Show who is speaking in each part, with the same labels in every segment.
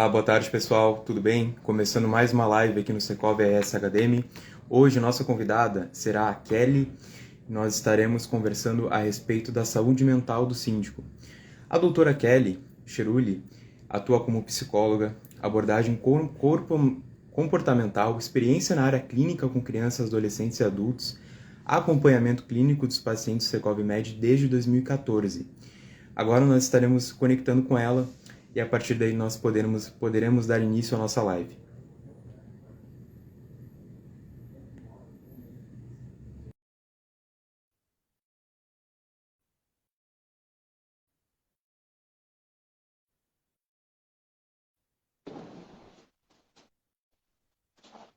Speaker 1: Boa tarde, pessoal. Tudo bem? Começando mais uma live aqui no Secov ES Academy. Hoje, nossa convidada será a Kelly. Nós estaremos conversando a respeito da saúde mental do síndico. A doutora Kelly Cheruli atua como psicóloga, abordagem comportamental, experiência na área clínica com crianças, adolescentes e adultos, acompanhamento clínico dos pacientes Secov Med desde 2014. Agora nós estaremos conectando com ela e a partir daí nós poderemos dar início à nossa live.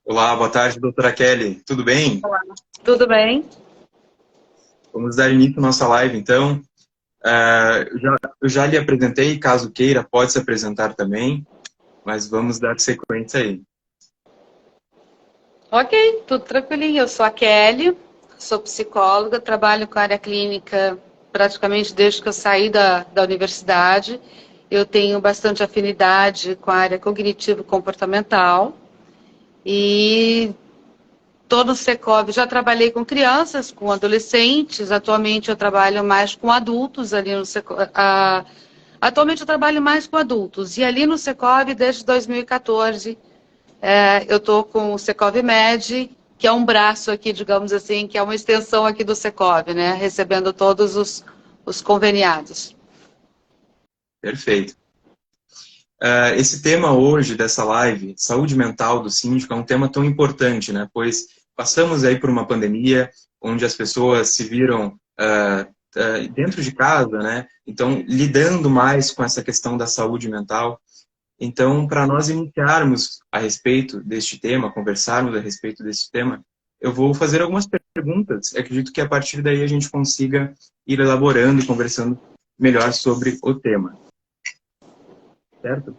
Speaker 1: Olá, boa tarde, doutora Kelly. Tudo bem?
Speaker 2: Olá. Tudo bem?
Speaker 1: Vamos dar início à nossa live, então. Eu já lhe apresentei, caso queira, pode se apresentar também, mas vamos dar sequência aí.
Speaker 2: Ok, tudo tranquilinho. Eu sou a Kelly, sou psicóloga, trabalho com a área clínica praticamente desde que eu saí da universidade. Eu tenho bastante afinidade com a área cognitivo-comportamental e tô no Secov. Já trabalhei com crianças, com adolescentes, atualmente eu trabalho mais com adultos ali no Secov. Atualmente eu trabalho mais com adultos e ali no Secov desde 2014. Eu estou com o Secov Med, que é um braço aqui, digamos assim, que é uma extensão aqui do Secov, né? Recebendo todos os conveniados.
Speaker 1: Perfeito. Esse tema hoje dessa live, saúde mental do síndico, é um tema tão importante, né? Pois passamos aí por uma pandemia onde as pessoas se viram dentro de casa, né? Então, lidando mais com essa questão da saúde mental. Então, para nós iniciarmos a respeito deste tema, conversarmos a respeito deste tema, eu vou fazer algumas perguntas. Eu acredito que a partir daí a gente consiga ir elaborando e conversando melhor sobre o tema. Certo?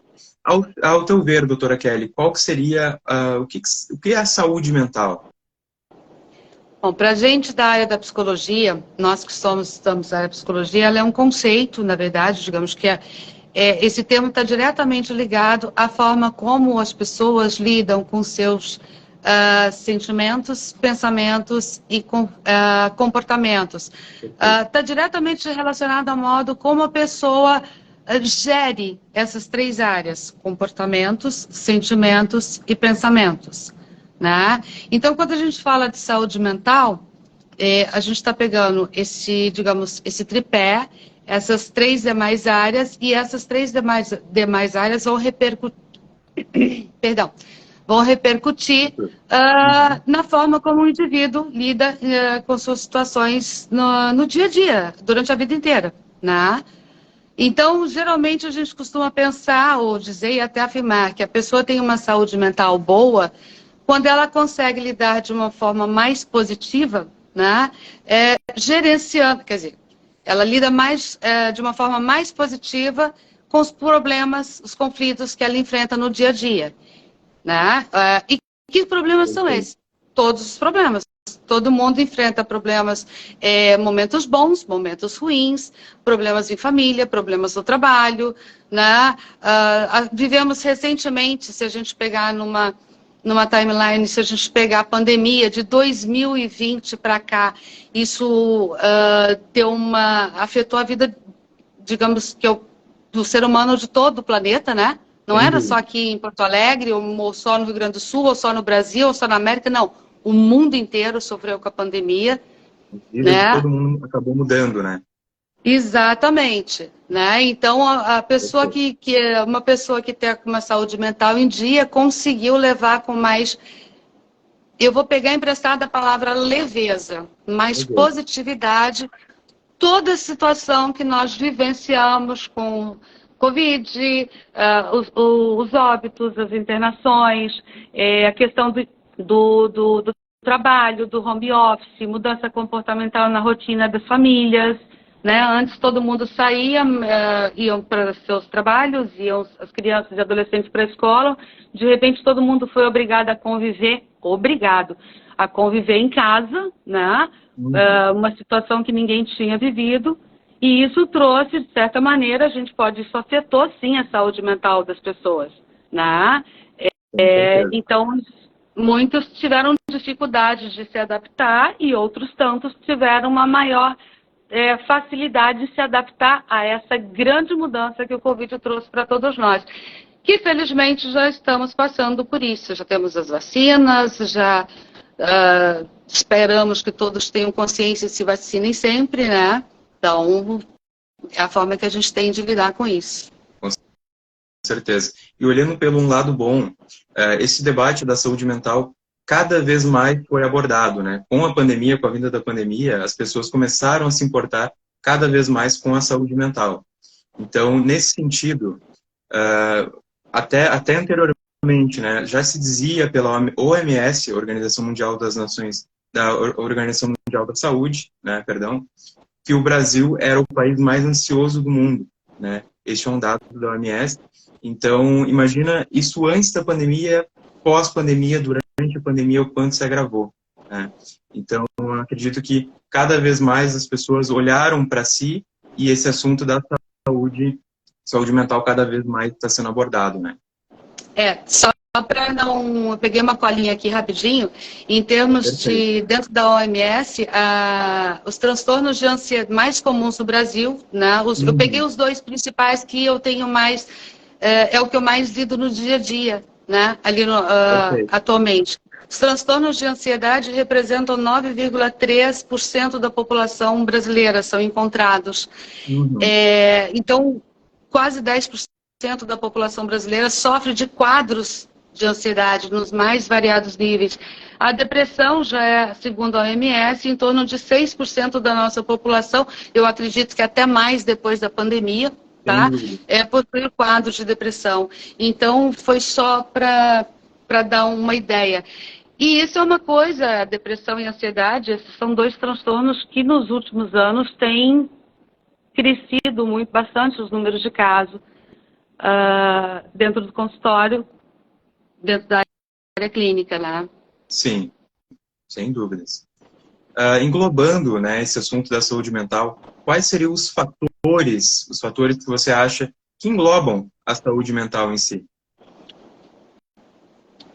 Speaker 1: Ao teu ver, doutora Kelly, qual que seria, o que é a saúde mental?
Speaker 2: Bom, para a gente da área da psicologia, nós que estamos na área da psicologia, ela é um conceito, na verdade, digamos que esse termo está diretamente ligado à forma como as pessoas lidam com seus sentimentos, pensamentos e comportamentos. Está diretamente relacionado ao modo como a pessoa gere essas três áreas: comportamentos, sentimentos e pensamentos. Né? Então, quando a gente fala de saúde mental, a gente está pegando esse tripé, essas três demais áreas, e essas três demais áreas vão repercutir, na forma como o indivíduo lida com suas situações no dia a dia, durante a vida inteira. Né? Então, geralmente, a gente costuma pensar, ou dizer e até afirmar que a pessoa tem uma saúde mental boa quando ela consegue lidar de uma forma mais positiva, né, gerenciando, quer dizer, ela lida de uma forma mais positiva com os problemas, os conflitos que ela enfrenta no dia a dia. Né? E que problemas são esses? Todos os problemas. Todo mundo enfrenta problemas, momentos bons, momentos ruins, problemas em família, problemas no trabalho. Né? Vivemos recentemente, se a gente pegar numa timeline, se a gente pegar a pandemia de 2020 para cá, isso afetou a vida, digamos, do ser humano de todo o planeta, né? Não era só aqui em Porto Alegre, ou só no Rio Grande do Sul, ou só no Brasil, ou só na América, não. O mundo inteiro sofreu com a pandemia.
Speaker 1: A vida de
Speaker 2: Né?
Speaker 1: todo mundo acabou mudando, né?
Speaker 2: Exatamente, né? Então a pessoa uma pessoa que tem uma saúde mental em dia conseguiu levar com mais, eu vou pegar emprestada a palavra leveza, mais positividade, toda a situação que nós vivenciamos com Covid, os óbitos, as internações, a questão do trabalho, do home office, mudança comportamental na rotina das famílias. Né? Antes todo mundo saía, iam para seus trabalhos, iam as crianças e adolescentes para a escola. De repente todo mundo foi obrigado a conviver em casa, né? Uma situação que ninguém tinha vivido. E isso trouxe, de certa maneira, isso afetou sim a saúde mental das pessoas. né? Então, muitos tiveram dificuldades de se adaptar e outros tantos tiveram uma maior facilidade de se adaptar a essa grande mudança que o Covid trouxe para todos nós. Que, felizmente, já estamos passando por isso. Já temos as vacinas, já esperamos que todos tenham consciência e se vacinem sempre, né? Então, é a forma que a gente tem de lidar com isso.
Speaker 1: Com certeza. E olhando pelo um lado bom, esse debate da saúde mental cada vez mais foi abordado, né? Com a pandemia, com a vinda da pandemia, as pessoas começaram a se importar cada vez mais com a saúde mental. Então, nesse sentido, até anteriormente, né, já se dizia pela OMS, Organização Mundial das Nações, da Organização Mundial da Saúde, né, perdão, que o Brasil era o país mais ansioso do mundo, né? Este é um dado da OMS. Então, imagina isso antes da pandemia, pós-pandemia, durante a pandemia, o quanto se agravou, né? Então, eu acredito que cada vez mais as pessoas olharam para si e esse assunto da saúde mental cada vez mais está sendo abordado, né?
Speaker 2: Só para não... Eu peguei uma colinha aqui rapidinho. Em termos de... Dentro da OMS, os transtornos de ansiedade mais comuns no Brasil, né? Eu peguei os dois principais que eu tenho mais... É o que eu mais lido no dia a dia, né? Ali atualmente. Os transtornos de ansiedade representam 9,3% da população brasileira, são encontrados. Então, quase 10% da população brasileira sofre de quadros de ansiedade nos mais variados níveis. A depressão já é, segundo a OMS, em torno de 6% da nossa população, eu acredito que até mais depois da pandemia, tá? Possui quadro de depressão. Então, foi só para dar uma ideia. E isso é uma coisa, a depressão e a ansiedade, esses são dois transtornos que nos últimos anos têm crescido bastante os números de casos dentro do consultório, dentro da área clínica, né?
Speaker 1: Sim, sem dúvidas. Englobando, né, esse assunto da saúde mental, quais seriam os fatores que você acha que englobam a saúde mental em si?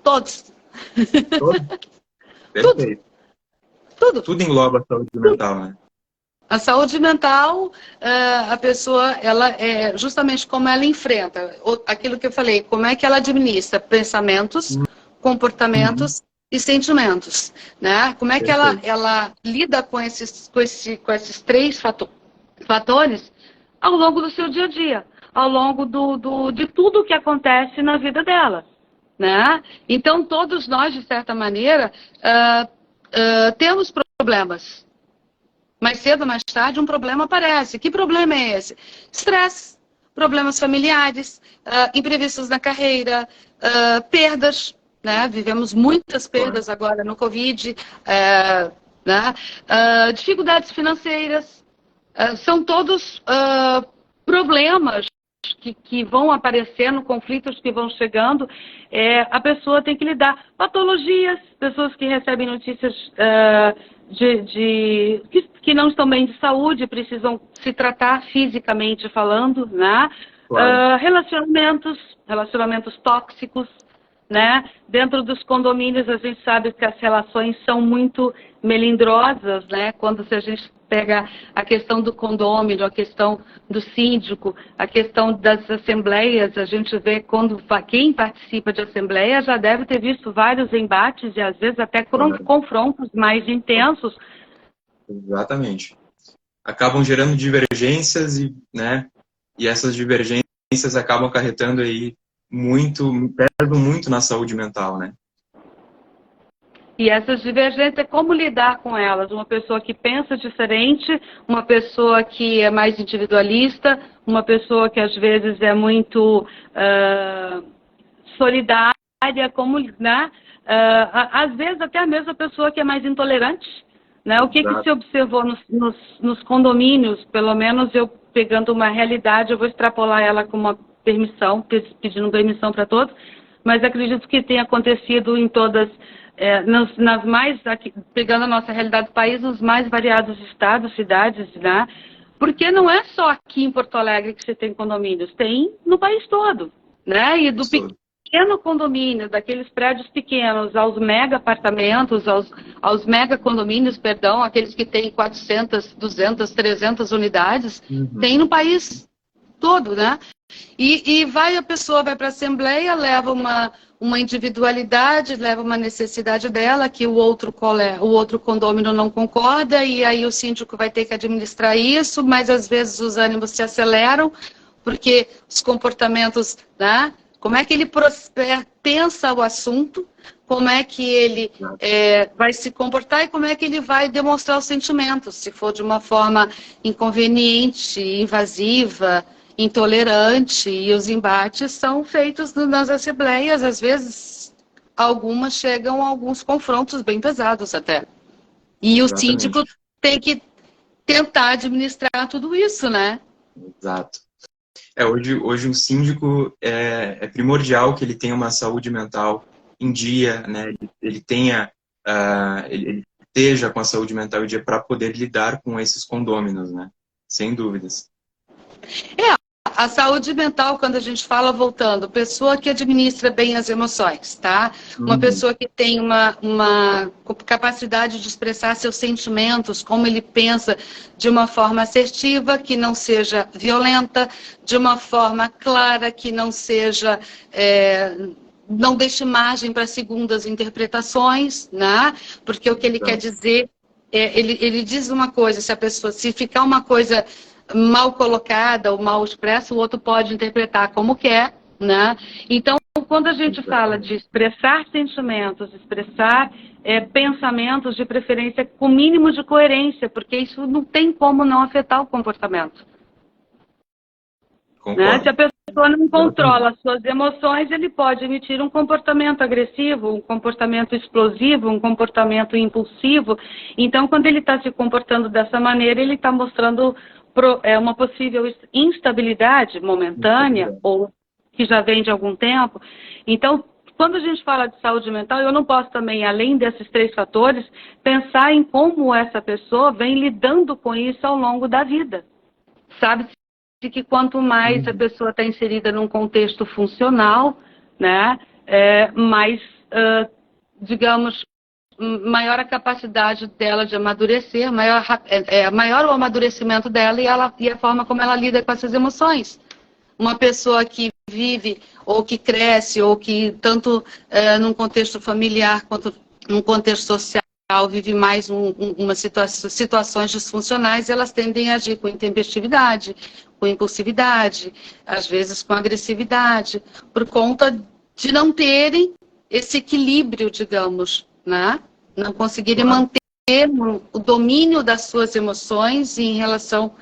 Speaker 2: Todos.
Speaker 1: Perfeito. Tudo engloba a saúde mental, né?
Speaker 2: A saúde mental, a pessoa, ela justamente como ela enfrenta, aquilo que eu falei, como é que ela administra pensamentos, comportamentos e sentimentos, né? Como é que ela lida com esses três fatores ao longo do seu dia a dia, ao longo de tudo que acontece na vida dela, né? Então, todos nós, de certa maneira, temos problemas. Mais cedo ou mais tarde, um problema aparece. Que problema é esse? Estresse, problemas familiares, imprevistos na carreira, perdas, né? Vivemos muitas perdas agora no Covid, né? Dificuldades financeiras. São todos problemas que vão aparecendo, conflitos que vão chegando. A pessoa tem que lidar. Patologias, pessoas que recebem notícias que não estão bem de saúde, precisam se tratar fisicamente falando, né? Relacionamentos tóxicos, né? Dentro dos condomínios a gente sabe que as relações são muito melindrosas, né? Quando a gente pega a questão do condômino, a questão do síndico, a questão das assembleias, a gente vê quem participa de assembleia já deve ter visto vários embates e às vezes até confrontos mais intensos.
Speaker 1: Exatamente. Acabam gerando divergências né? E essas divergências acabam acarretando aí pesam muito na saúde mental, né?
Speaker 2: E essas divergências, como lidar com elas? Uma pessoa que pensa diferente, uma pessoa que é mais individualista, uma pessoa que às vezes é muito solidária, como, né? Às vezes até a mesma pessoa que é mais intolerante, né? O que se observou nos condomínios, pelo menos eu pegando uma realidade, eu vou extrapolar ela com uma permissão, pedindo permissão para todos, mas acredito que tenha acontecido em todas... pegando a nossa realidade do país, nos mais variados estados, cidades, né? Porque não é só aqui em Porto Alegre que você tem condomínios, tem no país todo, né? E do pequeno condomínio, daqueles prédios pequenos, aos mega apartamentos, aos mega condomínios, perdão, aqueles que têm 400, 200, 300 unidades, tem no país todo, né? E a pessoa vai para a Assembleia, leva uma individualidade, leva uma necessidade dela, que o outro condômino não concorda, e aí o síndico vai ter que administrar isso, mas às vezes os ânimos se aceleram, porque os comportamentos, né? Como é que ele pensa o assunto, como é que ele vai se comportar e como é que ele vai demonstrar os sentimentos, se for de uma forma inconveniente, invasiva, intolerante, e os embates são feitos nas assembleias, às vezes algumas chegam a alguns confrontos bem pesados até. E o síndico tem que tentar administrar tudo isso, né?
Speaker 1: Exato. Hoje o síndico é primordial que ele tenha uma saúde mental em dia, né? Ele esteja com a saúde mental em dia para poder lidar com esses condôminos, né? Sem dúvidas.
Speaker 2: A saúde mental, quando a gente fala, voltando, pessoa que administra bem as emoções, tá? Uma pessoa que tem uma capacidade de expressar seus sentimentos, como ele pensa, de uma forma assertiva, que não seja violenta, de uma forma clara, que não seja... não deixe margem para segundas interpretações, né? Porque o que ele quer dizer, ele diz uma coisa, se ficar uma coisa mal colocada ou mal expressa, o outro pode interpretar como quer, né? Então, quando a gente fala de expressar sentimentos, expressar pensamentos, de preferência com mínimo de coerência, porque isso não tem como não afetar o comportamento. Né? Se a pessoa não controla as suas emoções, ele pode emitir um comportamento agressivo, um comportamento explosivo, um comportamento impulsivo. Então, quando ele está se comportando dessa maneira, ele está mostrando uma possível instabilidade momentânea ou que já vem de algum tempo. Então, quando a gente fala de saúde mental, eu não posso também, além desses 3 fatores, pensar em como essa pessoa vem lidando com isso ao longo da vida. Sabe-se que quanto mais a pessoa está inserida num contexto funcional, né, mais, digamos, maior a capacidade dela de amadurecer, maior o amadurecimento dela e a forma como ela lida com essas emoções. Uma pessoa que vive, ou que cresce, ou que tanto num contexto familiar quanto num contexto social vive mais situações disfuncionais, elas tendem a agir com intempestividade, com impulsividade, às vezes com agressividade, por conta de não terem esse equilíbrio, digamos, né? Não conseguirem manter o domínio das suas emoções em relação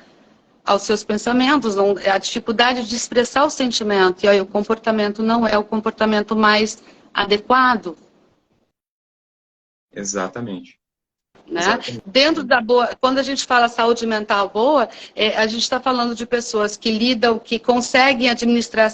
Speaker 2: aos seus pensamentos, a dificuldade de expressar o sentimento, e aí o comportamento não é o comportamento mais adequado.
Speaker 1: Exatamente.
Speaker 2: Né? Dentro da boa, quando a gente fala saúde mental boa, a gente está falando de pessoas que lidam, que conseguem administrar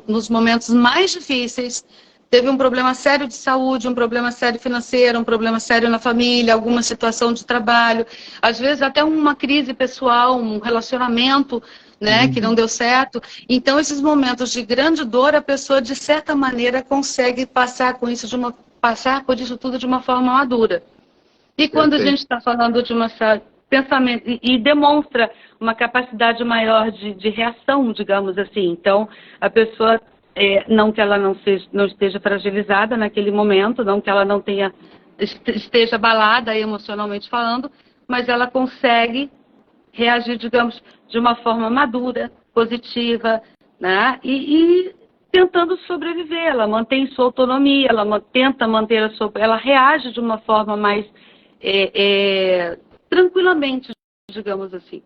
Speaker 2: nos momentos mais difíceis. Teve um problema sério de saúde, um problema sério financeiro, um problema sério na família, alguma situação de trabalho, às vezes até uma crise pessoal, um relacionamento, né, que não deu certo. Então, esses momentos de grande dor, a pessoa, de certa maneira, consegue passar por isso tudo de uma forma madura. E quando a gente está falando de pensamento, e demonstra uma capacidade maior de reação, digamos assim. Então, a pessoa, não que ela não esteja fragilizada naquele momento, não que ela não esteja abalada emocionalmente falando, mas ela consegue reagir, digamos, de uma forma madura, positiva, né? E tentando sobreviver. Ela mantém sua autonomia, ela tenta manter ela reage de uma forma mais tranquilamente, digamos assim.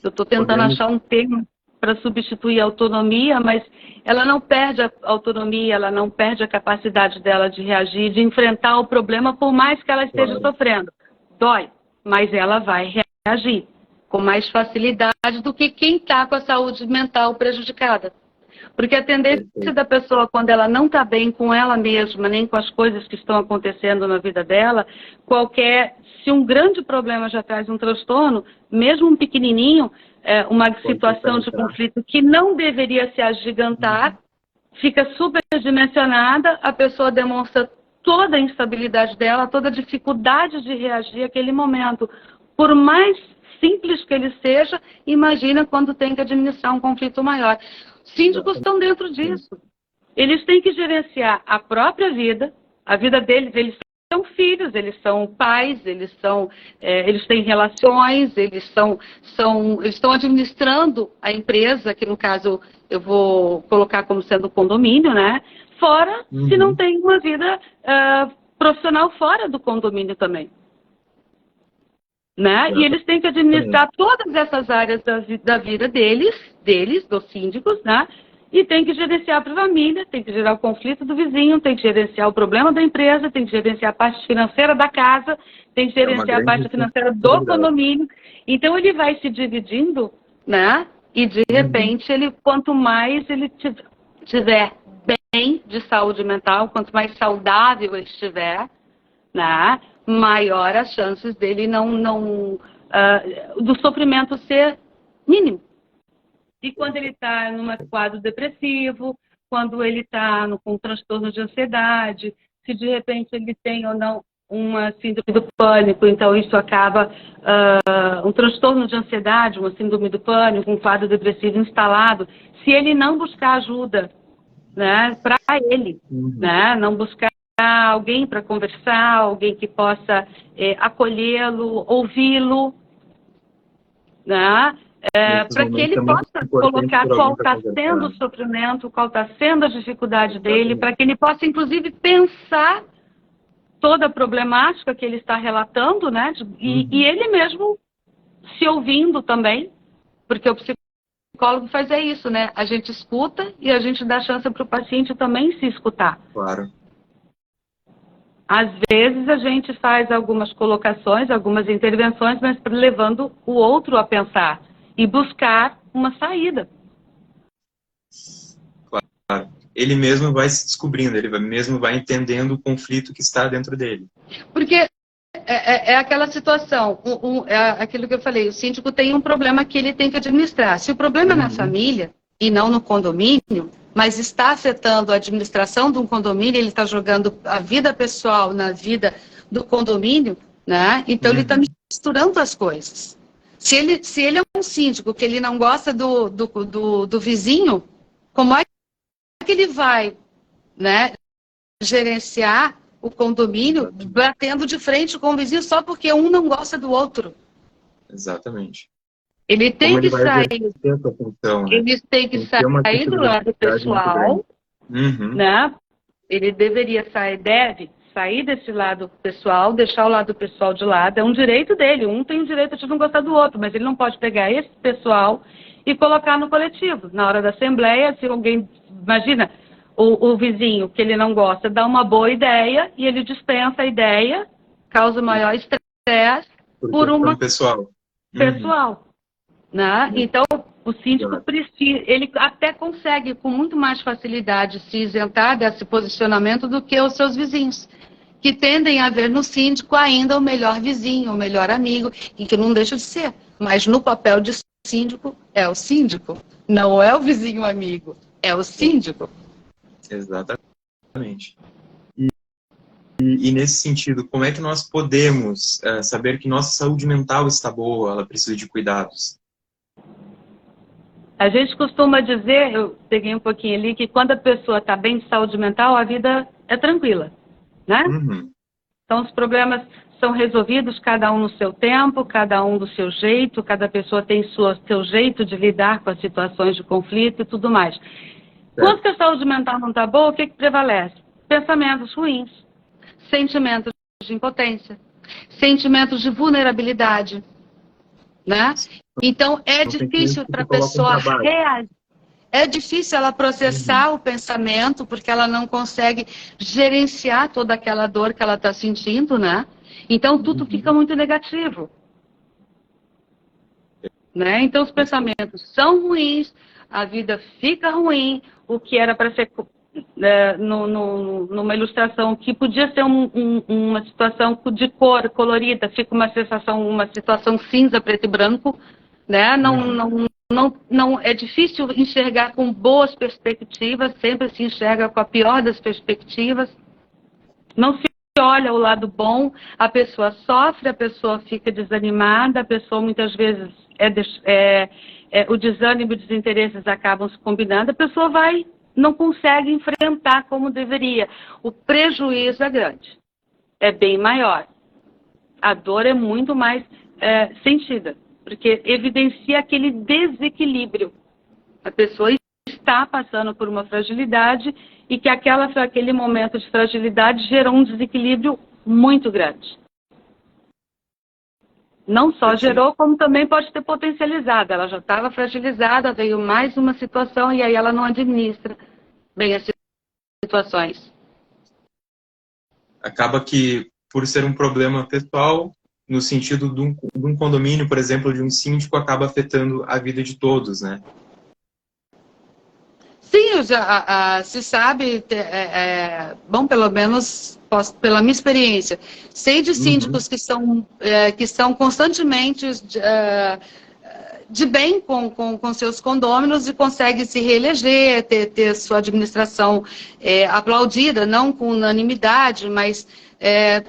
Speaker 2: Eu estou tentando achar um termo para substituir a autonomia, mas ela não perde a autonomia, ela não perde a capacidade dela de reagir, de enfrentar o problema, por mais que ela esteja sofrendo. Dói, mas ela vai reagir com mais facilidade do que quem está com a saúde mental prejudicada. Porque a tendência da pessoa, quando ela não está bem com ela mesma, nem com as coisas que estão acontecendo na vida dela, se um grande problema já traz um transtorno, mesmo um pequenininho, uma situação de conflito que não deveria se agigantar, fica superdimensionada, a pessoa demonstra toda a instabilidade dela, toda a dificuldade de reagir àquele momento. Por mais simples que ele seja, imagina quando tem que administrar um conflito maior. Síndicos estão dentro disso. Eles têm que gerenciar a própria vida, a vida deles, eles são filhos, eles são pais, eles têm relações, eles estão administrando a empresa, que no caso eu vou colocar como sendo condomínio, né? Fora, se não tem uma vida profissional fora do condomínio também. Né? E eles têm que administrar todas essas áreas da vida deles, dos síndicos, né? E tem que gerenciar para a família, tem que gerar o conflito do vizinho, tem que gerenciar o problema da empresa, tem que gerenciar a parte financeira da casa, tem que gerenciar a parte financeira do condomínio. Então ele vai se dividindo, né? E de repente, quanto mais ele tiver bem de saúde mental, quanto mais saudável ele estiver, né? Maior as chances dele do sofrimento ser mínimo. E quando ele está num quadro depressivo, quando ele está com transtorno de ansiedade, se de repente ele tem ou não uma síndrome do pânico, então isso acaba um transtorno de ansiedade, uma síndrome do pânico, um quadro depressivo instalado, se ele não buscar ajuda, né, para ele, né, não buscar alguém para conversar, alguém que possa acolhê-lo, ouvi-lo, né? Para que ele possa colocar qual está sendo o sofrimento, qual está sendo a dificuldade dele, para que ele possa, inclusive, pensar toda a problemática que ele está relatando, né? E ele mesmo se ouvindo também, porque o psicólogo faz isso, né? A gente escuta e a gente dá chance para o paciente também se escutar.
Speaker 1: Claro.
Speaker 2: Às vezes a gente faz algumas colocações, algumas intervenções, mas levando o outro a pensar e buscar uma saída.
Speaker 1: Claro. Ele mesmo vai se descobrindo, ele mesmo vai entendendo o conflito que está dentro dele.
Speaker 2: Porque é aquela situação, é aquilo que eu falei, o síndico tem um problema que ele tem que administrar. Se o problema é na família e não no condomínio, mas está afetando a administração de um condomínio, ele está jogando a vida pessoal na vida do condomínio, né? Então ele está misturando as coisas. Se ele é um síndico que ele não gosta do vizinho, como é que ele vai, né, gerenciar o condomínio batendo de frente com o vizinho só porque um não gosta do outro?
Speaker 1: Exatamente.
Speaker 2: Ele tem que sair,
Speaker 1: função, né?
Speaker 2: ele tem que sair do lado pessoal, né? Ele deve sair desse lado pessoal, deixar o lado pessoal de lado, é um direito dele, um tem o direito de não gostar do outro, mas ele não pode pegar esse pessoal e colocar no coletivo. Na hora da assembleia, se alguém, imagina, o vizinho que ele não gosta dá uma boa ideia e ele dispensa a ideia, causa maior estresse por uma pessoal. Né? Então, o síndico precisa, ele até consegue com muito mais facilidade se isentar desse posicionamento do que os seus vizinhos, que tendem a ver no síndico ainda o melhor vizinho, o melhor amigo, e que não deixa de ser. Mas no papel de síndico, é o síndico, não é o vizinho amigo, é o síndico.
Speaker 1: Exatamente. E nesse sentido, como é que nós podemos saber que nossa saúde mental está boa, ela precisa de cuidados?
Speaker 2: A gente costuma dizer, eu peguei um pouquinho ali, que quando a pessoa está bem de saúde mental, a vida é tranquila, né? Então os problemas são resolvidos, cada um no seu tempo, cada um do seu jeito, cada pessoa tem seu jeito de lidar com as situações de conflito e tudo mais. Quando que a saúde mental não está boa, o que prevalece? Pensamentos ruins, sentimentos de impotência, sentimentos de vulnerabilidade, né? Então, é difícil para a pessoa reagir. É difícil ela processar o pensamento, porque ela não consegue gerenciar toda aquela dor que ela está sentindo, né? Então, tudo fica muito negativo. Né? Então, os pensamentos são ruins, a vida fica ruim, o que era para ser... numa ilustração que podia ser uma situação de cor colorida, fica uma situação cinza, preto e branco, né? Não não é difícil enxergar com boas perspectivas, sempre se enxerga com a pior das perspectivas. Não se olha o lado bom, a pessoa sofre, a pessoa fica desanimada, a pessoa muitas vezes o desânimo e os desinteresses acabam se combinando, a pessoa não consegue enfrentar como deveria. O prejuízo é grande, é bem maior. A dor é muito mais sentida, porque evidencia aquele desequilíbrio. A pessoa está passando por uma fragilidade e que aquele momento de fragilidade gerou um desequilíbrio muito grande. Não só gerou, como também pode ter potencializado. Ela já estava fragilizada, veio mais uma situação e aí ela não administra bem as situações.
Speaker 1: Acaba que, por ser um problema pessoal, no sentido de um condomínio, por exemplo, de um síndico, acaba afetando a vida de todos, né?
Speaker 2: Sim, se sabe, bom, pelo menos pela minha experiência, sei de síndicos que são constantemente de bem com seus condôminos e conseguem se reeleger, ter sua administração aplaudida, não com unanimidade, mas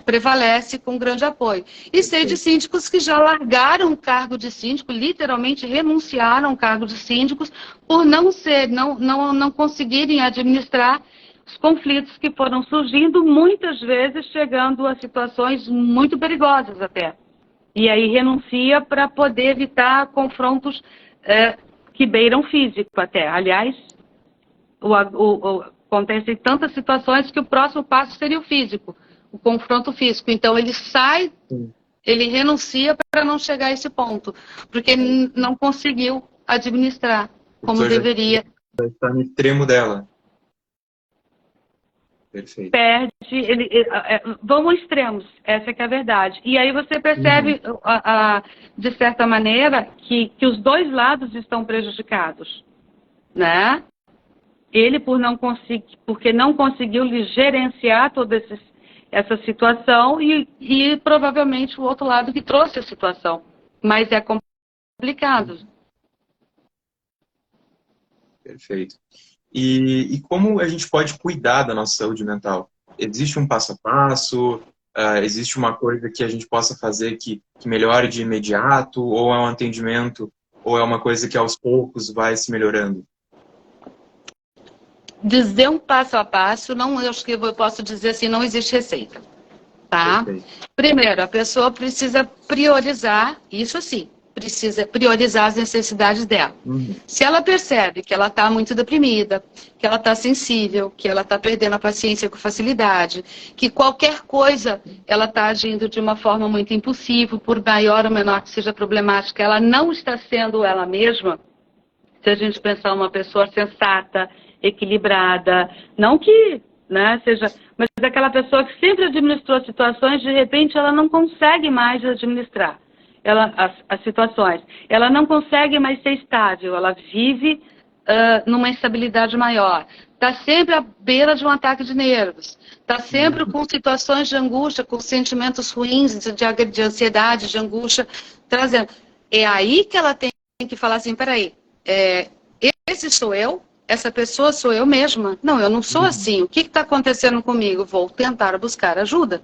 Speaker 2: prevalece com grande apoio. E sei de síndicos que já largaram o cargo de síndico, literalmente renunciaram ao cargo de síndicos por não conseguirem administrar os conflitos que foram surgindo, muitas vezes chegando a situações muito perigosas até. E aí renuncia para poder evitar confrontos que beiram físico até. Aliás, acontecem tantas situações que o próximo passo seria o físico, o confronto físico. Então ele sai, ele renuncia para não chegar a esse ponto, porque não conseguiu administrar como deveria.
Speaker 1: Já está no extremo dela. Perfeito.
Speaker 2: Perde, vão aos extremos, essa que é a verdade. E aí você percebe, de certa maneira, que os dois lados estão prejudicados, né? Ele porque não conseguiu gerenciar toda essa situação e provavelmente o outro lado que trouxe a situação. Mas é complicado.
Speaker 1: Perfeito. E como a gente pode cuidar da nossa saúde mental? Existe um passo a passo? Existe uma coisa que a gente possa fazer que melhore de imediato? Ou é um atendimento? Ou é uma coisa que aos poucos vai se melhorando?
Speaker 2: Dizer um passo a passo, eu acho que eu posso dizer assim, não existe receita, tá? Perfeito. Primeiro, a pessoa precisa priorizar, isso sim, precisa priorizar as necessidades dela. Se ela percebe que ela está muito deprimida, que ela está sensível, que ela está perdendo a paciência com facilidade, que qualquer coisa ela está agindo de uma forma muito impulsiva, por maior ou menor que seja problemática, ela não está sendo ela mesma. Se a gente pensar uma pessoa sensata, equilibrada, não que seja, mas aquela pessoa que sempre administrou situações, de repente ela não consegue mais administrar as situações. Ela não consegue mais ser estável, ela vive numa instabilidade maior. Está sempre à beira de um ataque de nervos. Está sempre com situações de angústia, com sentimentos ruins, de ansiedade, de angústia, trazendo. É aí que ela tem que falar assim, peraí, esse sou eu? Essa pessoa sou eu mesma? Não, eu não sou assim. O que está acontecendo comigo? Vou tentar buscar ajuda.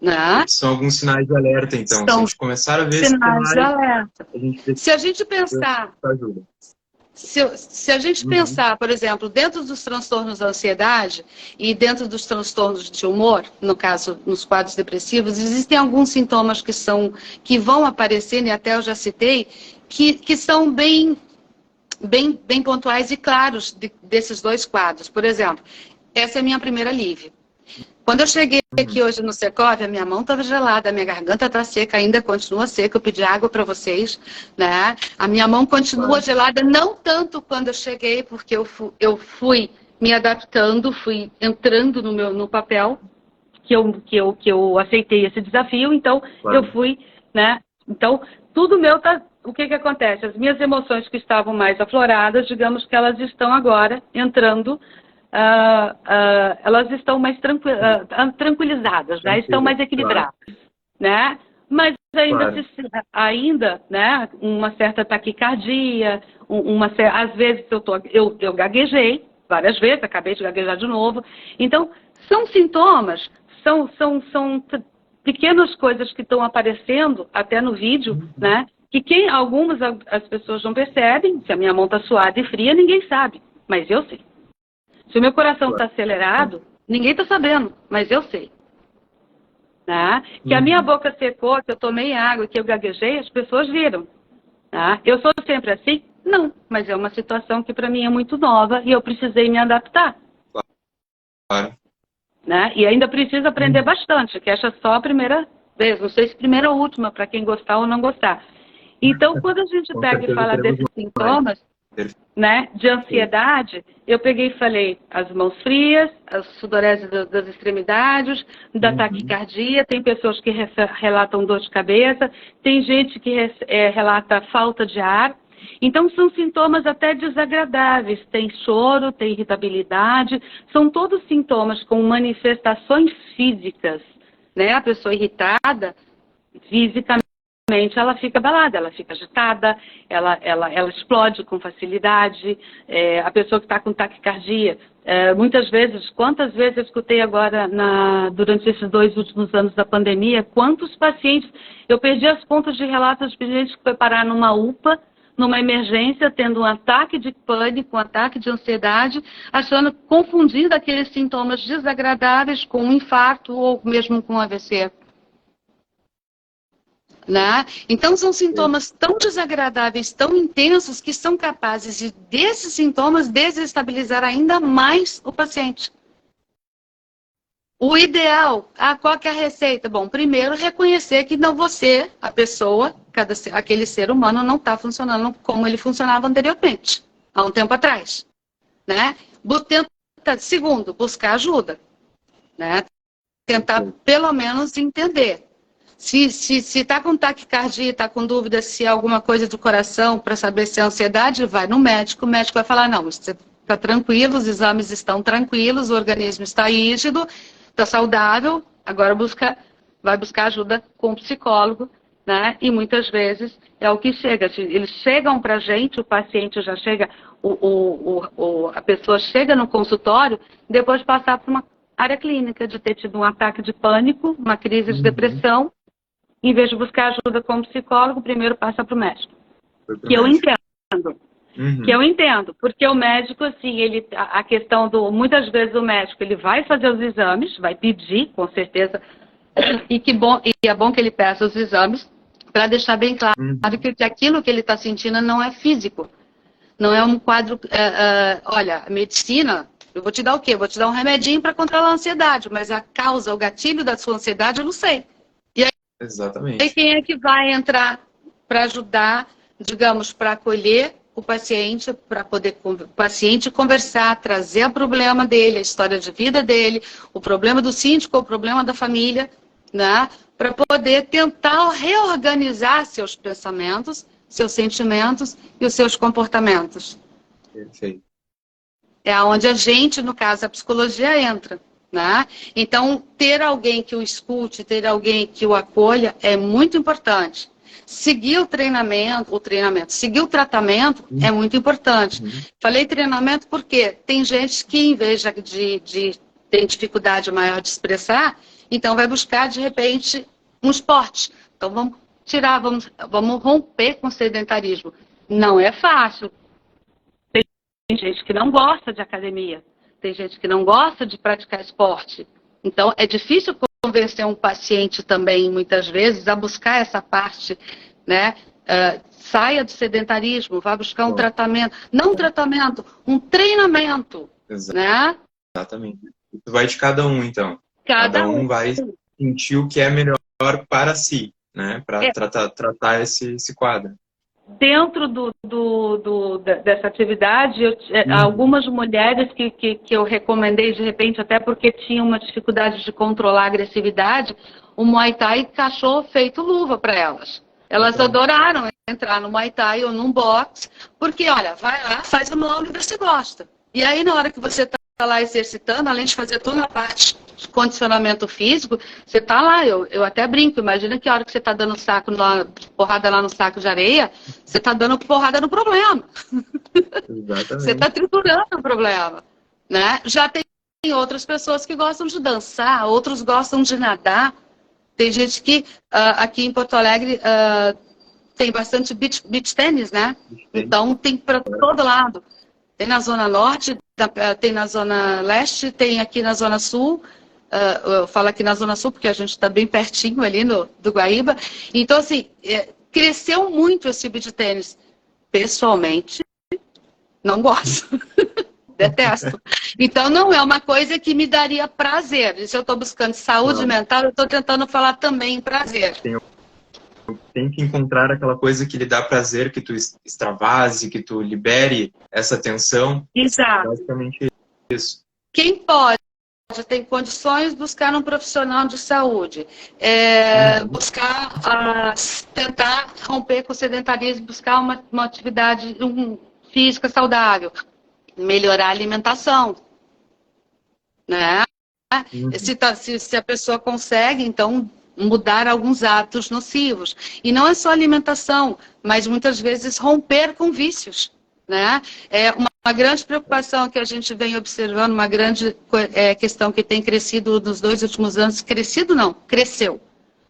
Speaker 2: Né?
Speaker 1: São alguns sinais de alerta, então. Se a gente começar a ver
Speaker 2: sinais de alerta.
Speaker 1: Se
Speaker 2: a gente pensar... Se a gente pensar, por exemplo, dentro dos transtornos da ansiedade e dentro dos transtornos de humor, no caso, nos quadros depressivos, existem alguns sintomas que vão aparecendo, e até eu já citei, que são bem pontuais e claros desses dois quadros. Por exemplo, essa é a minha primeira alívio. Quando eu cheguei aqui hoje no Secov, a minha mão estava gelada, a minha garganta está seca, ainda continua seca, eu pedi água para vocês, né? A minha mão continua gelada, não tanto quando eu cheguei, porque eu fui me adaptando, fui entrando no papel, que eu aceitei esse desafio, então eu fui, né? Então, tudo meu tá... O que acontece? As minhas emoções que estavam mais afloradas, digamos que elas estão agora entrando, elas estão mais tranquilizadas, né? Estão mais equilibradas, né? Mas
Speaker 1: Claro.
Speaker 2: ainda, né, uma certa taquicardia, às vezes eu gaguejei várias vezes, acabei de gaguejar de novo. Então, são sintomas, são pequenas coisas que estão aparecendo até no vídeo, né, que algumas as pessoas não percebem. Se a minha mão está suada e fria, ninguém sabe, mas eu sei. Se o meu coração está acelerado, ninguém está sabendo, mas eu sei. Tá? Que a minha boca secou, que eu tomei água, que eu gaguejei, as pessoas viram. Tá? Eu sou sempre assim? Não, mas é uma situação que para mim é muito nova e eu precisei me adaptar.
Speaker 1: Claro.
Speaker 2: Né? E ainda preciso aprender bastante, que essa é só a primeira vez, não sei se primeira ou última, para quem gostar ou não gostar. Então, quando a gente pega e fala desses sintomas, né, de ansiedade, eu peguei e falei as mãos frias, a sudorese das extremidades, da taquicardia, tem pessoas que relatam dor de cabeça, tem gente que relata falta de ar. Então, são sintomas até desagradáveis, tem choro, tem irritabilidade, são todos sintomas com manifestações físicas, né? A pessoa irritada, fisicamente, ela fica abalada, ela fica agitada, ela explode com facilidade. A pessoa que está com taquicardia, muitas vezes, quantas vezes eu escutei agora durante esses 2 últimos anos da pandemia, quantos pacientes, eu perdi as contas de relatos de gente que foi parar numa UPA, numa emergência, tendo um ataque de pânico, um ataque de ansiedade, confundindo aqueles sintomas desagradáveis com um infarto ou mesmo com um AVC. Né? Então, são sintomas tão desagradáveis, tão intensos, que são capazes de, desses sintomas, desestabilizar ainda mais o paciente. O ideal, qual que é a receita? Bom, primeiro, reconhecer que não você, a pessoa, aquele ser humano não está funcionando como ele funcionava anteriormente, há um tempo atrás. Né? Segundo, buscar ajuda. Né? Tentar, pelo menos, entender. Se está com taquicardia, está com dúvida se é alguma coisa do coração, para saber se é ansiedade, vai no médico. O médico vai falar, não, você está tranquilo, os exames estão tranquilos, o organismo está rígido, está saudável, agora vai buscar ajuda com o psicólogo, né? E muitas vezes é o que chega. Eles chegam para a gente, o paciente já chega, a pessoa chega no consultório, depois de passar por uma área clínica, de ter tido um ataque de pânico, uma crise de depressão. Em vez de buscar ajuda com o psicólogo, primeiro passa para o médico. Eu entendo. Que eu entendo, porque o médico, assim, a questão muitas vezes o médico, ele vai fazer os exames, vai pedir, com certeza, e é bom que ele peça os exames, para deixar bem claro que aquilo que ele está sentindo não é físico. Não é um quadro, olha, a medicina, eu vou te dar o quê? Eu vou te dar um remedinho para controlar a ansiedade, mas a causa, o gatilho da sua ansiedade, eu não sei.
Speaker 1: Exatamente.
Speaker 2: E quem é que vai entrar para ajudar, digamos, para acolher o paciente, para poder o paciente conversar, trazer o problema dele, a história de vida dele, o problema do síndico, o problema da família, né? Para poder tentar reorganizar seus pensamentos, seus sentimentos e os seus comportamentos.
Speaker 1: Perfeito.
Speaker 2: É onde a gente, no caso, a psicologia entra. Né? Então, ter alguém que o escute, ter alguém que o acolha é muito importante. Seguir o treinamento, seguir o tratamento é muito importante. Falei treinamento porque tem gente que, em vez de ter dificuldade maior de expressar, então vai buscar, de repente, um esporte. Então, vamos romper com o sedentarismo. Não é fácil. Tem gente que não gosta de academia. Tem gente que não gosta de praticar esporte. Então, é difícil convencer um paciente também, muitas vezes, a buscar essa parte, né? Saia do sedentarismo, vá buscar um tratamento. Não um tratamento, um treinamento. Né?
Speaker 1: Exatamente. Isso vai de cada um, então.
Speaker 2: Cada
Speaker 1: um vai sentir o que é melhor para si, né? Para tratar esse quadro.
Speaker 2: Dentro dessa atividade, algumas mulheres que eu recomendei, de repente, até porque tinham uma dificuldade de controlar a agressividade, o Muay Thai encaixou feito luva para elas. Elas adoraram entrar no Muay Thai ou num boxe, porque, olha, vai lá, faz uma aula e você gosta. E aí, na hora que você está lá exercitando, além de fazer toda a parte condicionamento físico, você está lá, eu até brinco, imagina que a hora que você está dando porrada lá no saco de areia, você está dando porrada no problema.
Speaker 1: Exatamente.
Speaker 2: Você está triturando o problema. Né? Já tem outras pessoas que gostam de dançar, outros gostam de nadar. Tem gente que aqui em Porto Alegre tem bastante beach tênis, né? Então tem para todo lado. Tem na Zona Norte, tem na Zona Leste, tem aqui na Zona Sul. Eu falo aqui na Zona Sul porque a gente está bem pertinho ali do Guaíba. Então, assim, cresceu muito esse beach tênis. Pessoalmente, não gosto. Detesto. Então, não é uma coisa que me daria prazer. Se eu estou buscando saúde mental, eu estou tentando falar também em prazer.
Speaker 1: Tem que encontrar aquela coisa que lhe dá prazer, que tu extravase, que tu libere essa tensão.
Speaker 2: Exato.
Speaker 1: Basicamente isso.
Speaker 2: Quem pode, tem condições, buscar um profissional de saúde. Tentar romper com o sedentarismo, buscar uma atividade física saudável. Melhorar a alimentação. Né? Se a pessoa consegue, então, mudar alguns hábitos nocivos. E não é só alimentação, mas muitas vezes romper com vícios. Né? É uma grande preocupação que a gente vem observando, uma grande questão que tem crescido nos 2 últimos anos. Crescido não, cresceu.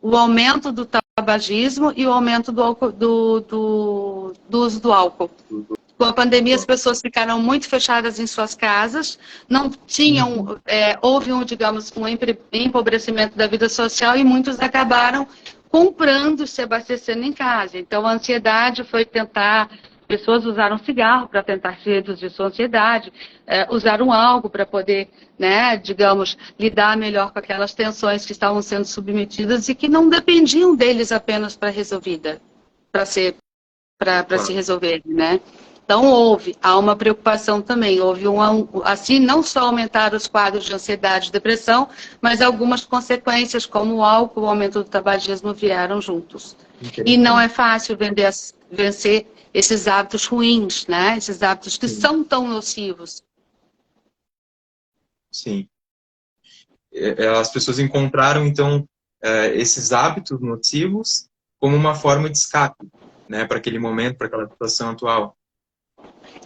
Speaker 2: O aumento do tabagismo e o aumento do uso do álcool. Com a pandemia, as pessoas ficaram muito fechadas em suas casas, não tinham, houve digamos, um empobrecimento da vida social e muitos acabaram comprando, se abastecendo em casa. Então, a ansiedade foi pessoas usaram cigarro para tentar reduzir sua ansiedade, usaram álcool para poder, né, digamos, lidar melhor com aquelas tensões que estavam sendo submetidas e que não dependiam deles apenas para se resolver, né? Então, há uma preocupação também, assim, não só aumentaram os quadros de ansiedade e depressão, mas algumas consequências, como o álcool, o aumento do tabagismo, vieram juntos. E não é fácil vencer esses hábitos ruins, né? Esses hábitos que são tão nocivos.
Speaker 1: Sim. As pessoas encontraram, então, esses hábitos nocivos como uma forma de escape, né, para aquele momento, para aquela situação atual.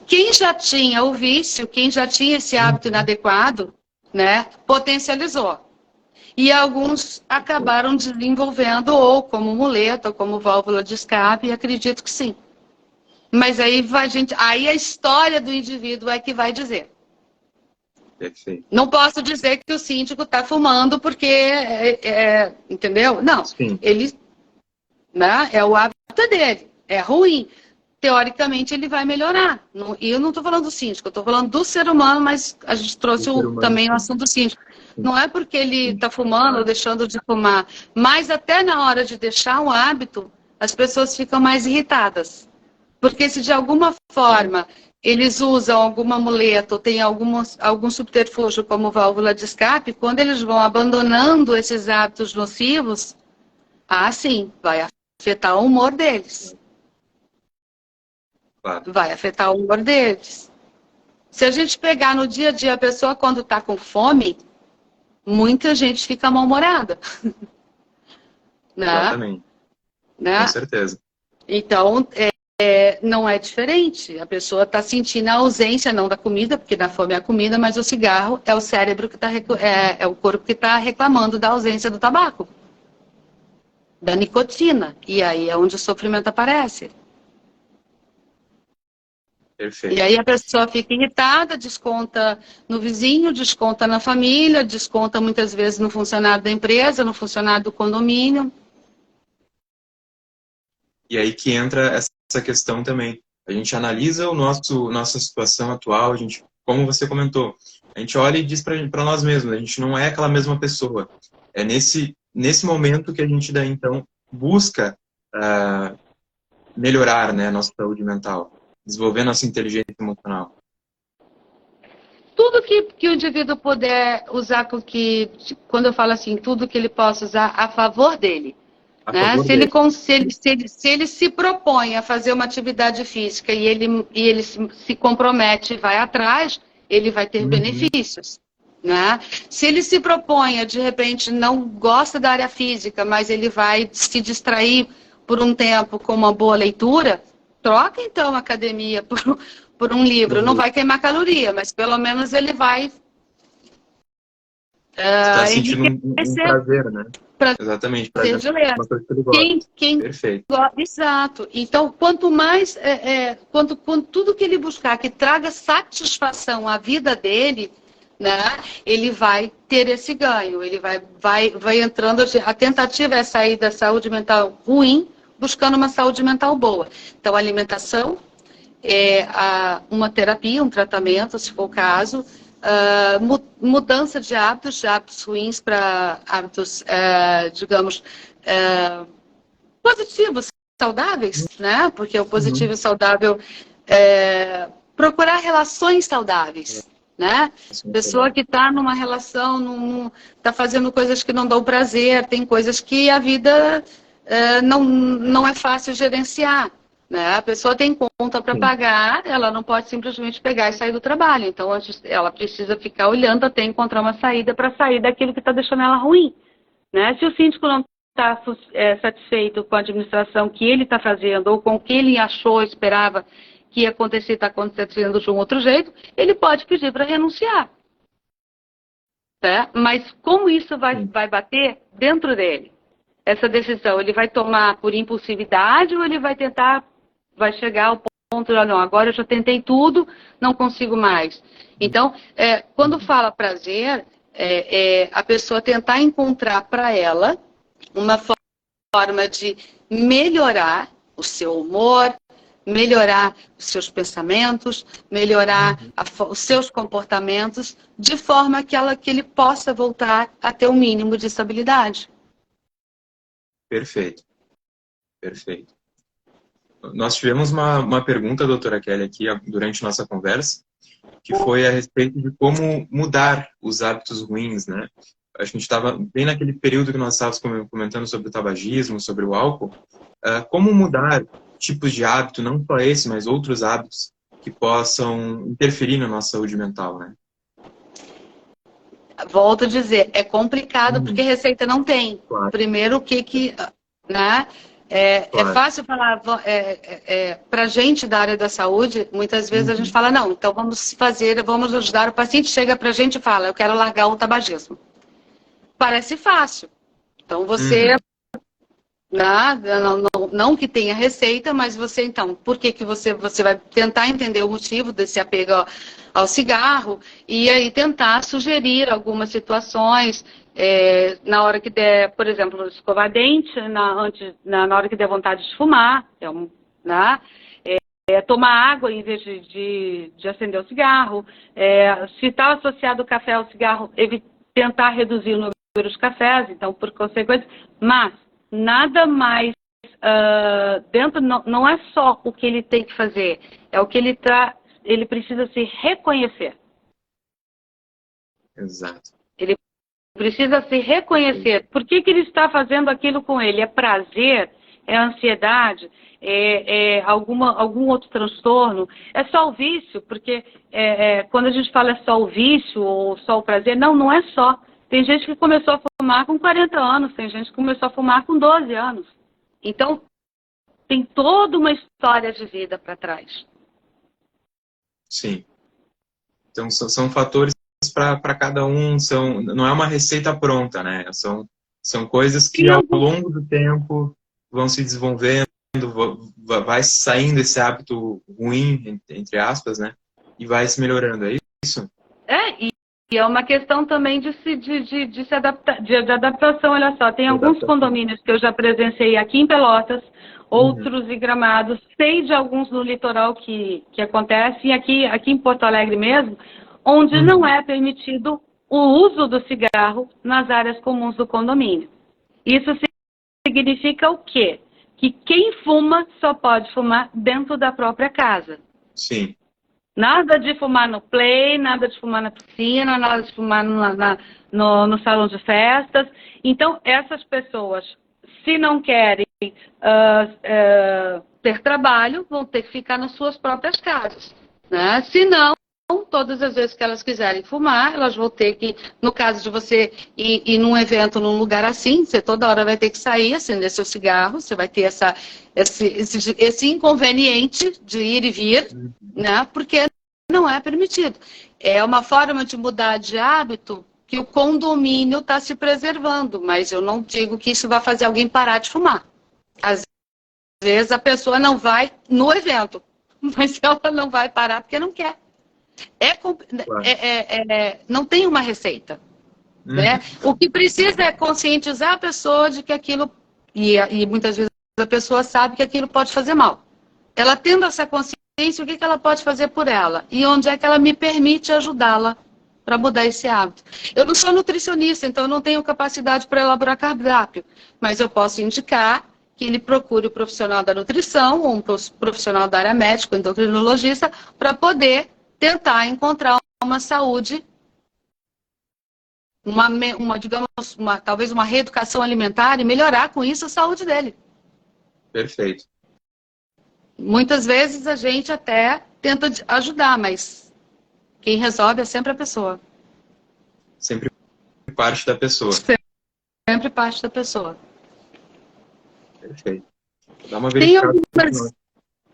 Speaker 2: Quem já tinha o vício, quem já tinha esse hábito inadequado, né, potencializou. E alguns acabaram desenvolvendo ou como muleta, ou como válvula de escape, e acredito que sim. Mas aí a história do indivíduo é que vai dizer.
Speaker 1: Perfeito.
Speaker 2: Não posso dizer que o síndico está fumando porque, entendeu? Não,
Speaker 1: sim.
Speaker 2: Ele, né, é o hábito dele, é ruim. Teoricamente, ele vai melhorar. E eu não estou falando do síndico, eu estou falando do ser humano, mas a gente trouxe também o assunto do síndico. Não é porque ele está fumando ou deixando de fumar, mas até na hora de deixar o hábito, as pessoas ficam mais irritadas. Porque se de alguma forma eles usam alguma muleta ou tem algum subterfúgio como válvula de escape, quando eles vão abandonando esses hábitos nocivos, sim, vai afetar o humor deles. Vai afetar o humor deles. Se a gente pegar no dia a dia a pessoa quando está com fome, muita gente fica mal-humorada. Né?
Speaker 1: Exatamente.
Speaker 2: Né?
Speaker 1: Com certeza.
Speaker 2: Então, não é diferente. A pessoa está sentindo a ausência, não da comida, porque na fome é a comida, mas o cigarro é o cérebro que está, é o corpo que está reclamando da ausência do tabaco, da nicotina. E aí é onde o sofrimento aparece.
Speaker 1: Perfeito.
Speaker 2: E aí a pessoa fica irritada, desconta no vizinho, desconta na família, desconta muitas vezes no funcionário da empresa, no funcionário do condomínio.
Speaker 1: E aí que entra essa questão também. A gente analisa nossa situação atual, como você comentou, a gente olha e diz para nós mesmos, a gente não é aquela mesma pessoa. É nesse momento que a gente daí, então, busca melhorar, né, a nossa saúde mental, desenvolver nossa inteligência emocional.
Speaker 2: Tudo que o indivíduo puder usar, quando eu falo assim, tudo que ele possa usar a favor dele. Né? Se ele se propõe a fazer uma atividade física e ele se compromete e vai atrás, ele vai ter benefícios. né? Se ele se propõe, de repente, não gosta da área física, mas ele vai se distrair por um tempo com uma boa leitura, troca então a academia por um livro. Não vai queimar caloria, mas pelo menos ele vai
Speaker 1: Está sentindo um
Speaker 2: enriquecer.
Speaker 1: prazer, né? Exatamente, prazer
Speaker 2: De ler.
Speaker 1: uma coisa que ele gosta. Perfeito.
Speaker 2: Exato. Então, quanto mais, quanto tudo que ele buscar que traga satisfação à vida dele, né, ele vai ter esse ganho. Ele vai entrando. A tentativa é sair da saúde mental ruim, buscando uma saúde mental boa. Então, alimentação, uma terapia, um tratamento, se for o caso. Mudança de hábitos ruins para hábitos, digamos, positivos, saudáveis, né? Porque o positivo e saudável procurar relações saudáveis, né? Pessoa que está numa relação, está fazendo coisas que não dão prazer, tem coisas que a vida não é fácil gerenciar. Né? A pessoa tem conta para pagar, ela não pode simplesmente pegar e sair do trabalho. Então, ela precisa ficar olhando até encontrar uma saída para sair daquilo que está deixando ela ruim. Né? Se o síndico não está satisfeito com a administração que ele está fazendo ou com o que ele achou, esperava que ia acontecer, está acontecendo de um outro jeito, ele pode pedir para renunciar. Tá? Mas como isso vai bater dentro dele? Essa decisão, ele vai tomar por impulsividade ou ele vai chegar ao ponto de, não, agora eu já tentei tudo, não consigo mais. Então, quando fala prazer, a pessoa tentar encontrar para ela uma forma de melhorar o seu humor, melhorar os seus pensamentos, melhorar os seus comportamentos, de forma que ele possa voltar a ter um mínimo de estabilidade.
Speaker 1: Perfeito. Perfeito. Nós tivemos uma pergunta, doutora Kelly, aqui durante nossa conversa, que foi a respeito de como mudar os hábitos ruins, né? A gente estava bem naquele período que nós estávamos comentando sobre o tabagismo, sobre o álcool. Como mudar tipos de hábito, não só esse, mas outros hábitos que possam interferir na nossa saúde mental, né?
Speaker 2: Volto a dizer, é complicado porque receita não tem.
Speaker 1: Claro.
Speaker 2: Primeiro, né? É fácil falar, para a gente da área da saúde, muitas vezes a gente fala, não, então vamos ajudar. O paciente chega para a gente e fala, eu quero largar o tabagismo. Parece fácil. Então você, não que tenha receita, mas você então, por que você vai tentar entender o motivo desse apego ao cigarro e aí tentar sugerir algumas situações, na hora que der, por exemplo, escovar dente, na hora que der vontade de fumar, né? Tomar água em vez de acender o cigarro, se está associado o café ao cigarro, tentar reduzir o número de cafés, então por consequência, mas nada mais dentro, não é só o que ele tem que fazer, é o que ele precisa se reconhecer.
Speaker 1: Exato.
Speaker 2: Ele precisa se reconhecer. Por que ele está fazendo aquilo com ele? É prazer? É ansiedade? É algum outro transtorno? É só o vício? Porque quando a gente fala só o vício ou só o prazer, não é só. Tem gente que começou a fumar com 40 anos, tem gente que começou a fumar com 12 anos. Então, tem toda uma história de vida para trás.
Speaker 1: Sim. Então, são fatores para cada um, não é uma receita pronta, né? São coisas que ao longo do tempo vão se desenvolvendo, vai saindo esse hábito ruim, entre aspas, né? E vai se melhorando, é isso?
Speaker 2: E é uma questão também de se adaptar, de adaptação. Olha só, tem alguns condomínios que eu já presenciei aqui em Pelotas, outros em Gramados, sei de alguns no litoral que acontecem, aqui em Porto Alegre mesmo, onde não é permitido o uso do cigarro nas áreas comuns do condomínio. Isso significa o quê? Que quem fuma só pode fumar dentro da própria casa.
Speaker 1: Sim.
Speaker 2: Nada de fumar no play, nada de fumar na piscina, nada de fumar no salão de festas. Então, essas pessoas, se não querem ter trabalho, vão ter que ficar nas suas próprias casas. Né? Se não, todas as vezes que elas quiserem fumar, elas vão ter que, no caso de você ir num evento, num lugar assim, você toda hora vai ter que sair, acender seu cigarro, você vai ter esse inconveniente de ir e vir, né? Porque não é permitido. É uma forma de mudar de hábito que o condomínio está se preservando, mas eu não digo que isso vai fazer alguém parar de fumar. Às vezes a pessoa não vai no evento, mas ela não vai parar porque não quer. Não tem uma receita. Né? O que precisa é conscientizar a pessoa de que aquilo, e muitas vezes a pessoa sabe que aquilo pode fazer mal. Ela tendo essa consciência, o que ela pode fazer por ela? E onde é que ela me permite ajudá-la para mudar esse hábito? Eu não sou nutricionista, então eu não tenho capacidade para elaborar cardápio, mas eu posso indicar que ele procure o profissional da nutrição ou um profissional da área médica, endocrinologista, para poder tentar encontrar uma saúde, talvez uma reeducação alimentar e melhorar com isso a saúde dele.
Speaker 1: Perfeito.
Speaker 2: Muitas vezes a gente até tenta ajudar, mas quem resolve é sempre a pessoa.
Speaker 1: Sempre parte da pessoa.
Speaker 2: Sempre parte da pessoa.
Speaker 1: Perfeito. Vou dar uma verificada.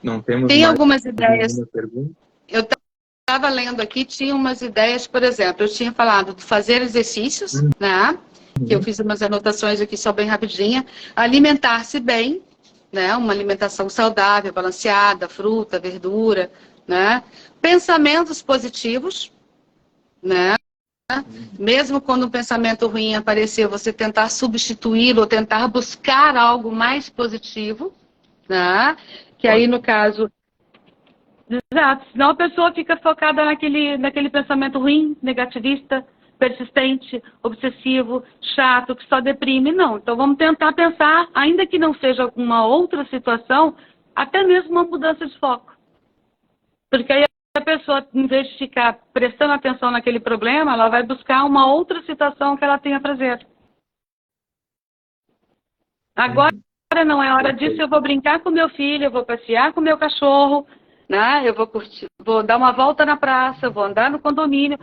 Speaker 1: Não temos
Speaker 2: tem
Speaker 1: mais
Speaker 2: algumas ideias.
Speaker 1: Pergunta.
Speaker 2: Eu estava lendo aqui, tinha umas ideias, por exemplo, eu tinha falado de fazer exercícios, né? Que eu fiz umas anotações aqui só bem rapidinha. Alimentar-se bem, né? Uma alimentação saudável, balanceada, fruta, verdura, né? Pensamentos positivos, né? Mesmo quando um pensamento ruim aparecer, você tentar substituí-lo, ou tentar buscar algo mais positivo, né? Que aí, no caso... Exato, senão a pessoa fica focada naquele pensamento ruim, negativista, persistente, obsessivo, chato, que só deprime. Não, então vamos tentar pensar, ainda que não seja uma outra situação, até mesmo uma mudança de foco. Porque aí a pessoa, em vez de ficar prestando atenção naquele problema, ela vai buscar uma outra situação que ela tenha prazer. Agora não é hora disso, eu vou brincar com meu filho, eu vou passear com meu cachorro, né? Eu vou curtir, vou dar uma volta na praça, vou andar no condomínio.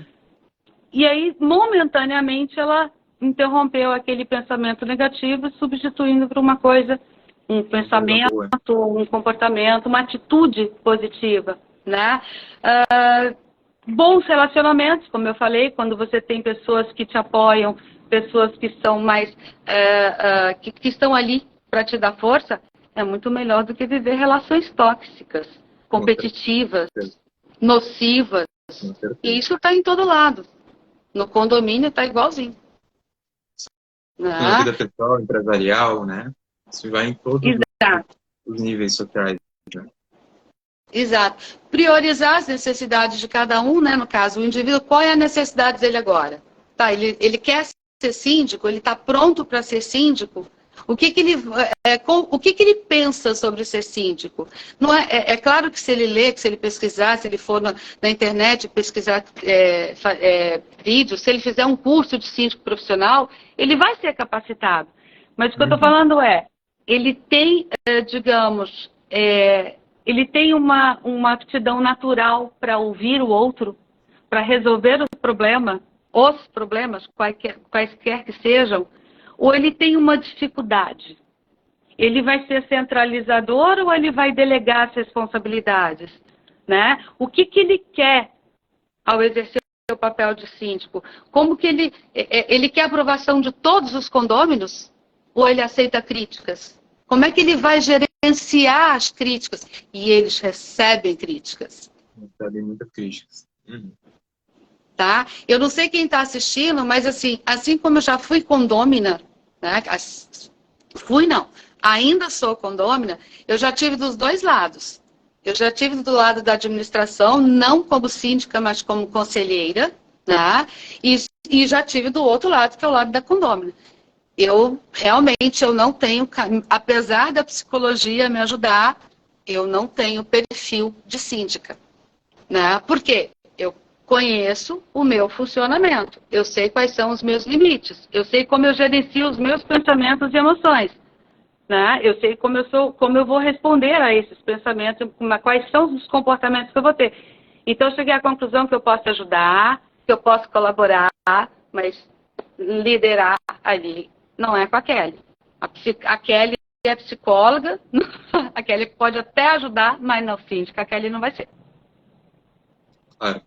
Speaker 2: E aí, momentaneamente, ela interrompeu aquele pensamento negativo, substituindo por uma coisa, um pensamento, um comportamento, uma atitude positiva, né? Bons relacionamentos, como eu falei, quando você tem pessoas que te apoiam, pessoas que são mais, que estão ali para te dar força, é muito melhor do que viver relações tóxicas, competitivas, nocivas. E isso está em todo lado. No condomínio está igualzinho.
Speaker 1: Na vida pessoal, empresarial, né? Isso vai em todos os níveis sociais. Né?
Speaker 2: Exato. Priorizar as necessidades de cada um, né? No caso, o indivíduo, qual é a necessidade dele agora? Tá, ele quer ser síndico, ele está pronto para ser síndico. O que ele pensa sobre ser síndico? Não é claro que se ele ler, que se ele pesquisar, se ele for na internet pesquisar vídeos, se ele fizer um curso de síndico profissional, ele vai ser capacitado. Mas o que eu estou falando ele tem, ele tem uma aptidão natural para ouvir o outro, para resolver os problemas, quaisquer que sejam, ou ele tem uma dificuldade? Ele vai ser centralizador ou ele vai delegar as responsabilidades? Né? O que ele quer ao exercer o papel de síndico? Como que ele quer a aprovação de todos os condôminos? Ou ele aceita críticas? Como é que ele vai gerenciar as críticas? E eles recebem críticas.
Speaker 1: Recebem muitas críticas.
Speaker 2: Tá? Eu não sei quem está assistindo, mas assim como eu já fui condômina, né? Ainda sou condômina, eu já tive dos dois lados. Eu já tive do lado da administração, não como síndica, mas como conselheira, né? E já tive do outro lado, que é o lado da condômina. Eu não tenho, apesar da psicologia me ajudar, eu não tenho perfil de síndica. Né? Por quê? Eu conheço o meu funcionamento. Eu sei quais são os meus limites. Eu sei como eu gerencio os meus pensamentos e emoções. Né? Eu sei como eu vou responder a esses pensamentos, quais são os comportamentos que eu vou ter. Então, eu cheguei à conclusão que eu posso ajudar, que eu posso colaborar, mas liderar ali não é com a Kelly. A Kelly é psicóloga, a Kelly pode até ajudar, mas não síndica, a Kelly não vai ser.
Speaker 1: Claro,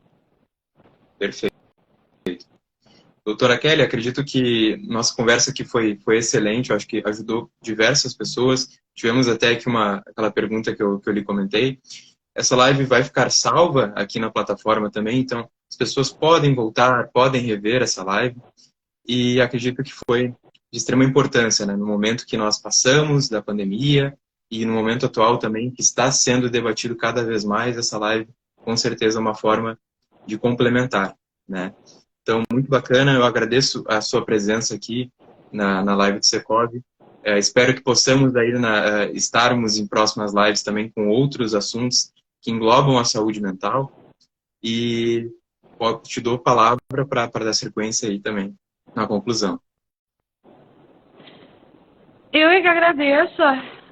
Speaker 1: perfeito. Doutora Kelly, acredito que nossa conversa aqui foi excelente, eu acho que ajudou diversas pessoas. Tivemos até aqui aquela pergunta que eu lhe comentei. Essa live vai ficar salva aqui na plataforma também, então as pessoas podem voltar, podem rever essa live. E acredito que foi de extrema importância, né? No momento que nós passamos da pandemia e no momento atual também, que está sendo debatido cada vez mais, essa live com certeza é uma forma de complementar, né? Então, muito bacana, eu agradeço a sua presença aqui na live do Secov. Espero que possamos aí estarmos em próximas lives também com outros assuntos que englobam a saúde mental. E te dou a palavra para dar sequência aí também, na conclusão.
Speaker 2: Eu é que agradeço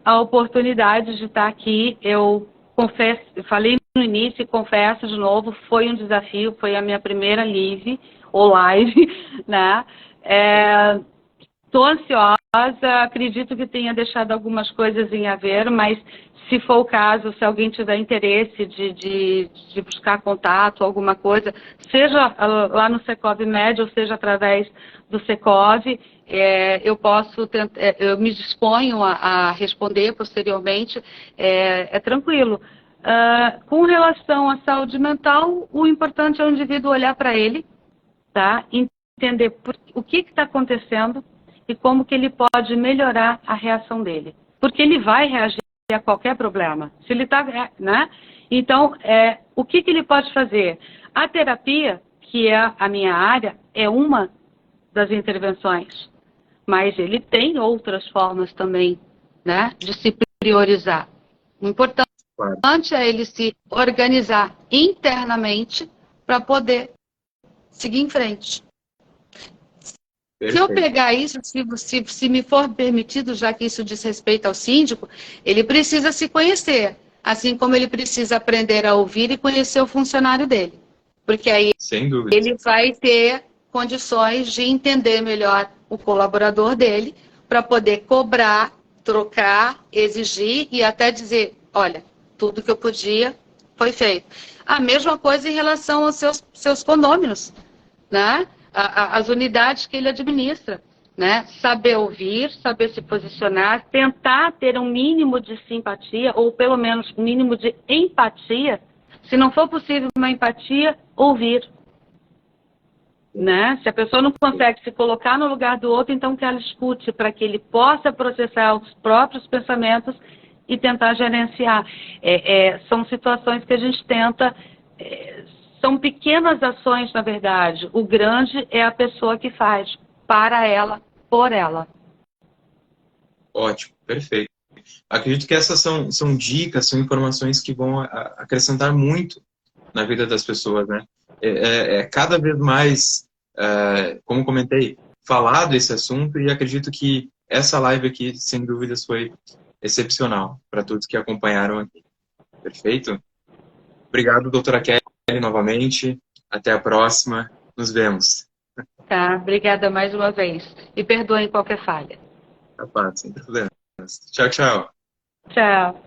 Speaker 2: a oportunidade de estar aqui. Eu confesso, eu falei no início e confesso de novo, foi um desafio, foi a minha primeira live, né? Estou ansiosa, acredito que tenha deixado algumas coisas em haver, mas se for o caso, se alguém tiver interesse de buscar contato, alguma coisa, seja lá no Secov Med ou seja através do Secov, eu posso eu me disponho a responder posteriormente, é tranquilo. Com relação à saúde mental, o importante é o indivíduo olhar para ele, tá? Entender o que está acontecendo e como que ele pode melhorar a reação dele. Porque ele vai reagir a qualquer problema. Se ele está, né? Então, o que ele pode fazer? A terapia, que é a minha área, é uma das intervenções. Mas ele tem outras formas também, né, de se priorizar. O importante é ele se organizar internamente para poder seguir em frente. Se eu pegar isso, se me for permitido, já que isso diz respeito ao síndico, ele precisa se conhecer, assim como ele precisa aprender a ouvir e conhecer o funcionário dele. Porque aí ele vai ter condições de entender melhor o colaborador dele, para poder cobrar, trocar, exigir e até dizer, olha, tudo que eu podia foi feito. A mesma coisa em relação aos seus condôminos, né? As unidades que ele administra, né? Saber ouvir, saber se posicionar, tentar ter um mínimo de simpatia, ou pelo menos um mínimo de empatia. Se não for possível uma empatia, ouvir. Né? Se a pessoa não consegue se colocar no lugar do outro, então que ela escute, para que ele possa processar os próprios pensamentos e tentar gerenciar. São situações que a gente tenta... São pequenas ações, na verdade. O grande é a pessoa que faz, para ela, por ela.
Speaker 1: Ótimo, perfeito. Acredito que essas são dicas, são informações que vão acrescentar muito na vida das pessoas, né? Cada vez mais, como comentei, falado esse assunto, e acredito que essa live aqui, sem dúvidas, foi excepcional para todos que acompanharam aqui. Perfeito? Obrigado, doutora Kelly, novamente. Até a próxima. Nos vemos.
Speaker 2: Tá, obrigada mais uma vez. E perdoem qualquer falha.
Speaker 1: Capaz, sem problemas. Tchau, tchau.
Speaker 2: Tchau.